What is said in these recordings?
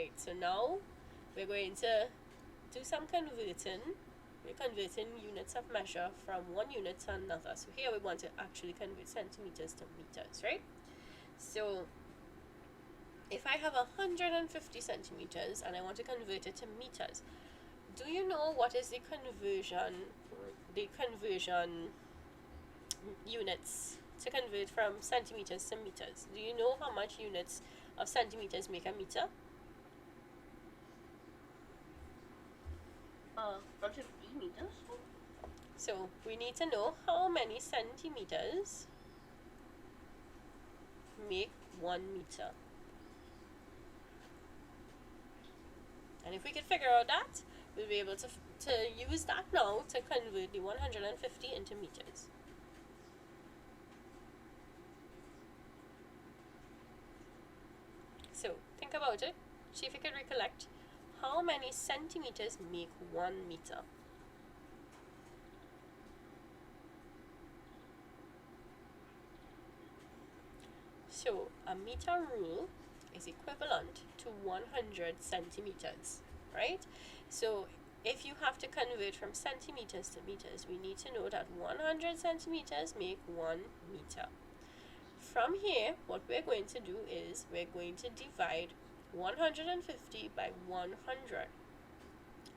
Right, so now we're going to do some converting. We're converting units of measure from one unit to another. So here we want to actually convert centimeters to meters, right? So if I have 150 centimeters and I want to convert it to meters, do you know what is the conversion units to convert from centimeters to meters? Do you know how much units of centimeters make a meter? 150 meters. So we need to know how many centimeters make 1 meter. And if we could figure out that, we'll be able to use that now to convert the 150 into meters. So think about it. See if you could recollect how many centimeters make 1 meter. So a meter rule is equivalent to 100 centimeters, right? So if you have to convert from centimeters to meters, we need to know that 100 centimeters make 1 meter. From here, what we're going to do is we're going to divide 150 by 100.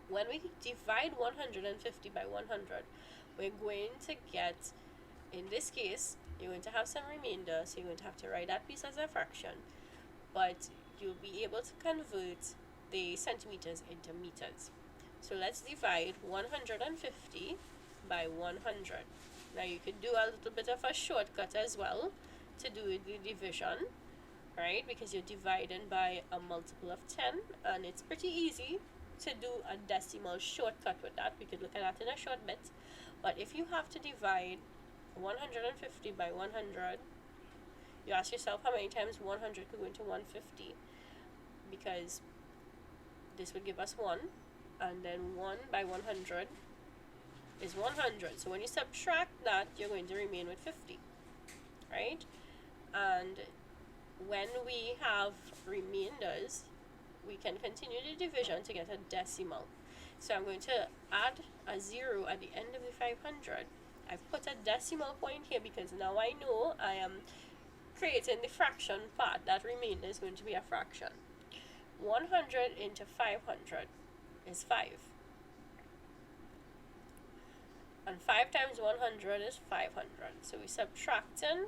When we divide 150 by 100, we're going to get, in this case, you're going to have some remainder, so you're going to have to write that piece as a fraction, but you'll be able to convert the centimeters into meters. So let's divide 150 by 100. Now you could do a little bit of a shortcut as well to do the division, right? Because you're dividing by a multiple of 10, and it's pretty easy to do a decimal shortcut with that. We could look at that in a short bit. But if you have to divide 150 by 100, you ask yourself how many times 100 could go into 150, because this would give us 1, and then 1 by 100 is 100. So when you subtract that, you're going to remain with 50, right? And when we have remainders, we can continue the division to get a decimal. So I'm going to add a 0 at the end of the 500. I've put a decimal point here because now I know I am creating the fraction part. That remainder is going to be a fraction. 100 into 500 is 5. And 5 times 100 is 500. So we subtracting,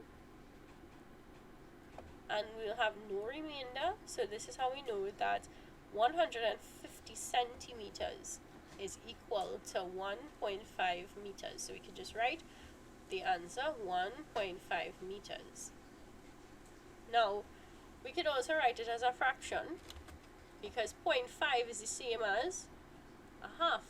and we'll have no remainder. So this is how we know that 150 centimeters is equal to 1.5 meters. So we can just write the answer 1.5 meters. Now, we could also write it as a fraction, because 0.5 is the same as a half.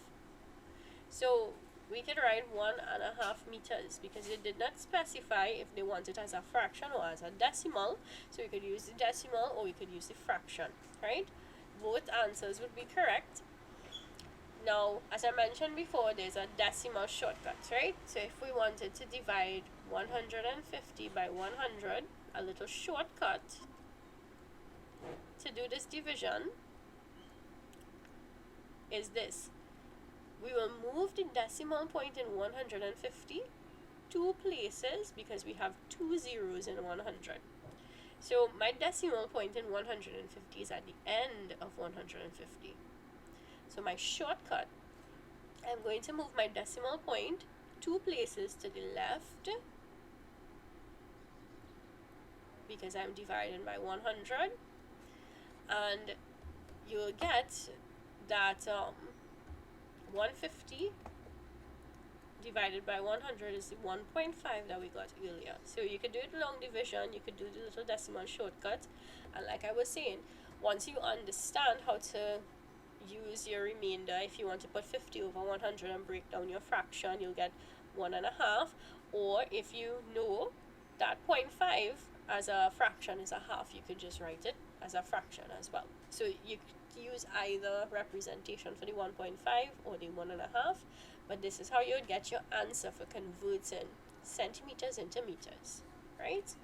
So we could write 1.5 meters, because it did not specify if they want it as a fraction or as a decimal. So we could use the decimal or we could use the fraction, right? Both answers would be correct. Now, as I mentioned before, there's a decimal shortcut, right? So if we wanted to divide 150 by 100, a little shortcut to do this division is this. We will move the decimal point in 150 2 places, because we have 2 zeros in 100. So my decimal point in 150 is at the end of 150. So my shortcut, I'm going to move my decimal point 2 places to the left, because I'm dividing by 100, and you'll get that 150 divided by 100 is the 1.5 that we got earlier. So you could do it long division, you could do the little decimal shortcut, and like I was saying, once you understand how to use your remainder, if you want to put 50 over 100 and break down your fraction, you'll get 1.5. Or if you know that 0.5 as a fraction is a half, you could just write it as a fraction as well. So you could use either representation for the 1.5 or the 1.5, but this is how you would get your answer for converting centimeters into meters, right?